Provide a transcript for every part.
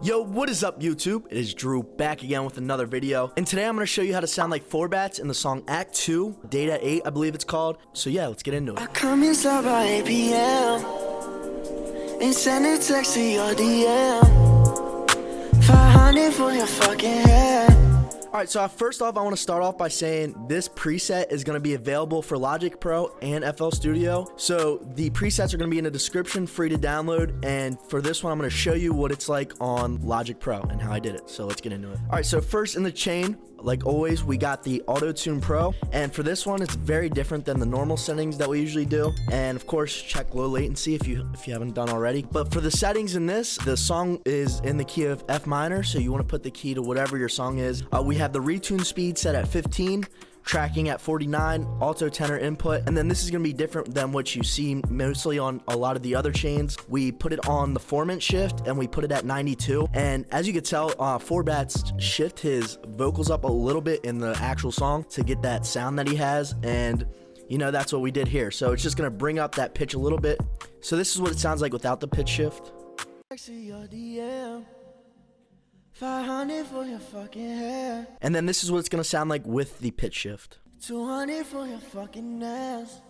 Yo, what is up YouTube? It is Drew back again with another video, and today I'm going to show you how to sound like Forbats in the song Act 2, Data 8 I believe it's called. So yeah, let's get into it. I come inside by 8 p.m. and send a text to your DM. 500 for your fucking head. Alright, so first off I want to start off by saying this preset is going to be available for Logic Pro and FL Studio. So the presets are going to be in the description, free to download, and for this one I'm going to show you what it's like on Logic Pro and how I did it. So let's get into it. Alright, so first in the chain, like always, we got the Autotune Pro, and for this one it's very different than the normal settings that we usually do. And of course, check low latency if you haven't done already. But for the settings in this, the song is in the key of F minor, so you want to put the key to whatever your song is. We have the retune speed set at 15, tracking at 49, auto tenor input, and then this is going to be different than what you see mostly on a lot of the other chains. We put it on the 4-minute shift and we put it at 92, and as you can tell, Forbats shift his vocals up a little bit in the actual song to get that sound that he has, and you know, that's what we did here. So it's just going to bring up that pitch a little bit. So this is what it sounds like without the pitch shift. 500 for your fucking hair. And then this is what it's going to sound like with the pitch shift. 200 for your fucking ass.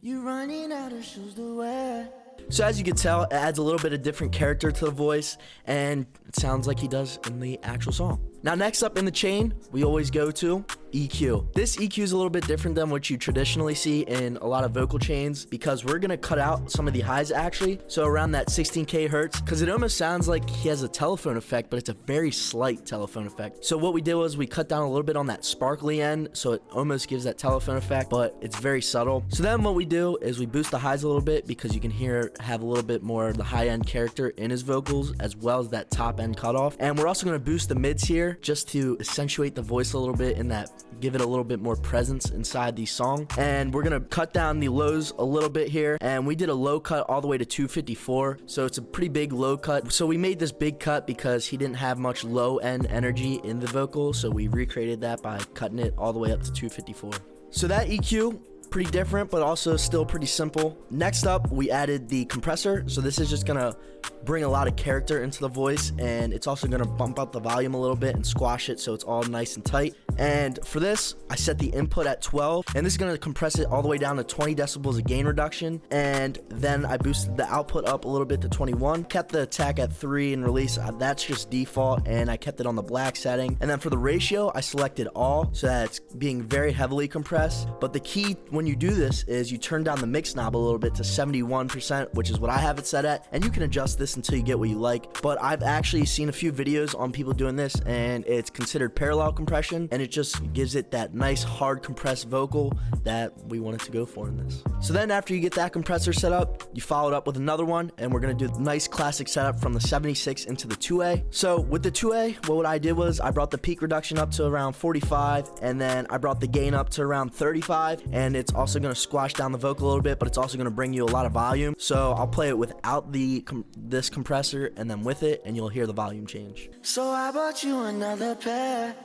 You running out of shoes to wear. So as you can tell, it adds a little bit of different character to the voice, and it sounds like he does in the actual song. Now next up in the chain, we always go to EQ. This EQ is a little bit different than what you traditionally see in a lot of vocal chains, because we're gonna cut out some of the highs actually, so around that 16k hertz, because it almost sounds like he has a telephone effect, but it's a very slight telephone effect. So what we did was we cut down a little bit on that sparkly end, so it almost gives that telephone effect, but it's very subtle. So then what we do is we boost the highs a little bit, because you can have a little bit more of the high end character in his vocals, as well as that top end cutoff. And we're also gonna boost the mids here, just to accentuate the voice a little bit and that give it a little bit more presence inside the song. And we're gonna cut down the lows a little bit here, and we did a low cut all the way to 254, so it's a pretty big low cut. So we made this big cut because he didn't have much low end energy in the vocal, so we recreated that by cutting it all the way up to 254. So that EQ, pretty different, but also still pretty simple. Next up, we added the compressor. So this is just gonna bring a lot of character into the voice, and it's also gonna bump up the volume a little bit and squash it so it's all nice and tight. And for this, I set the input at 12, and this is gonna compress it all the way down to 20 decibels of gain reduction. And then I boosted the output up a little bit to 21, kept the attack at 3 and release, that's just default, and I kept it on the black setting. And then for the ratio, I selected all, so that it's being very heavily compressed. But the key when you do this is you turn down the mix knob a little bit to 71%, which is what I have it set at, and you can adjust this until you get what you like. But I've actually seen a few videos on people doing this, and it's considered parallel compression, and it just gives it that nice hard compressed vocal that we wanted to go for in this. So then after you get that compressor set up, you follow it up with another one, and we're gonna do a nice classic setup from the 76 into the 2A. So with the 2A, what I did was I brought the peak reduction up to around 45, and then I brought the gain up to around 35, and it's also going to squash down the vocal a little bit, but it's also going to bring you a lot of volume. So I'll play it without this compressor and then with it, and you'll hear the volume change. So I bought you another pair.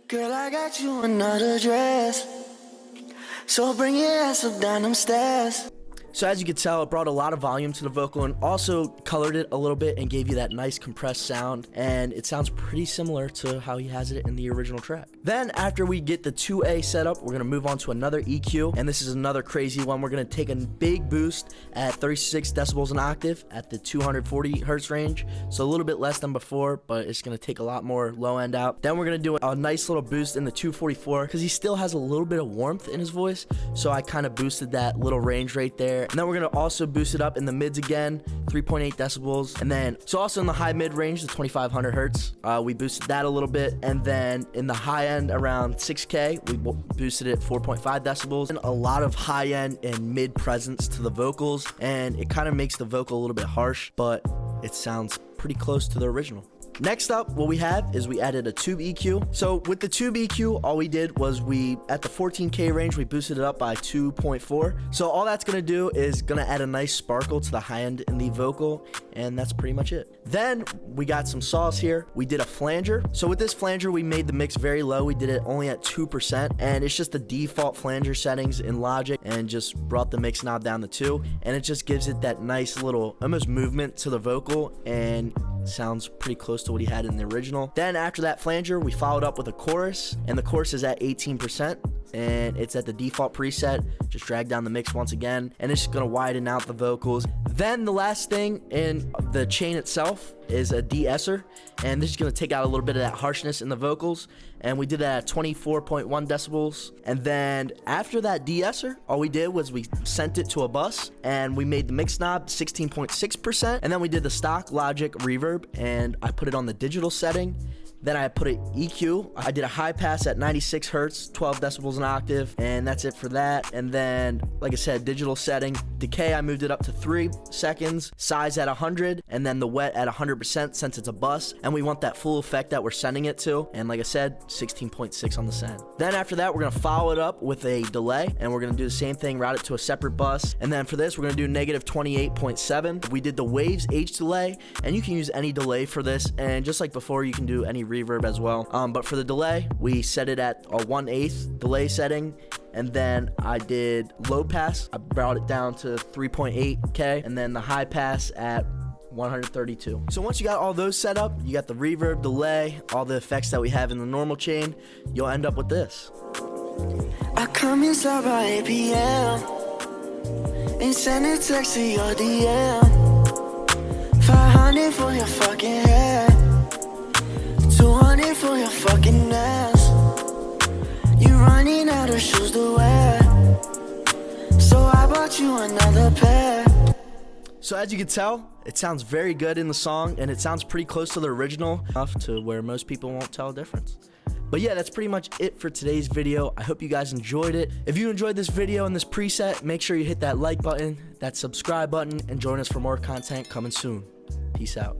Girl, I got you another dress. So bring your ass up down them stairs. So as you can tell, it brought a lot of volume to the vocal and also colored it a little bit and gave you that nice compressed sound, and it sounds pretty similar to how he has it in the original track. Then after we get the 2A set up, we're gonna move on to another EQ, and this is another crazy one. We're gonna take a big boost at 36 decibels an octave at the 240 hertz range, so a little bit less than before, but it's gonna take a lot more low end out. Then we're gonna do a nice little boost in the 244 because he still has a little bit of warmth in his voice, so I kind of boosted that little range right there. And then we're gonna also boost it up in the mids again, 3.8 decibels. And then, so also in the high mid range, the 2500 hertz, we boosted that a little bit. And then in the high end around 6K, we boosted it 4.5 decibels. And a lot of high end and mid presence to the vocals. And it kind of makes the vocal a little bit harsh, but it sounds pretty close to the original. Next up, what we have is we added a tube EQ. So with the tube EQ, all we did was at the 14K range, we boosted it up by 2.4. So all that's gonna do is gonna add a nice sparkle to the high end in the vocal, and that's pretty much it. Then we got some sauce here. We did a flanger. So with this flanger, we made the mix very low. We did it only at 2%, and it's just the default flanger settings in Logic, and just brought the mix knob down to 2, and it just gives it that nice little almost movement to the vocal, and sounds pretty close to what he had in the original. Then after that flanger, we followed up with a chorus, and the chorus is at 18%, and it's at the default preset. Just drag down the mix once again, and it's just gonna widen out the vocals. Then the last thing in the chain itself is a de-esser, and this is gonna take out a little bit of that harshness in the vocals, and we did that at 24.1 decibels. And then after that de-esser, all we did was we sent it to a bus, and we made the mix knob 16.6%, and then we did the stock Logic reverb, and I put it on the digital setting. Then I put an EQ. I did a high pass at 96 hertz, 12 decibels an octave, and that's it for that. And then, like I said, digital setting. Decay, I moved it up to 3 seconds. Size at 100, and then the wet at 100% since it's a bus. And we want that full effect that we're sending it to. And like I said, 16.6 on the send. Then after that, we're gonna follow it up with a delay, and we're gonna do the same thing, route it to a separate bus. And then for this, we're gonna do negative 28.7. We did the Waves H delay, and you can use any delay for this. And just like before, you can do any reverb as well, but for the delay, we set it at a 1/8 delay setting, and then I did low pass. I brought it down to 3.8K, and then the high pass at 132. So once you got all those set up, you got the reverb, delay, all the effects that we have in the normal chain, you'll end up with this. I come inside by 8 p.m. and send a text to your DM. 500 for your fucking head, 200 for your fucking ass. You running out of shoes to wear, so I bought you another pair. So as you can tell, it sounds very good in the song, and it sounds pretty close to the original, enough to where most people won't tell a difference. But yeah, that's pretty much it for today's video. I hope you guys enjoyed it. If you enjoyed this video and this preset, make sure you hit that like button, that subscribe button, and join us for more content coming soon. Peace out.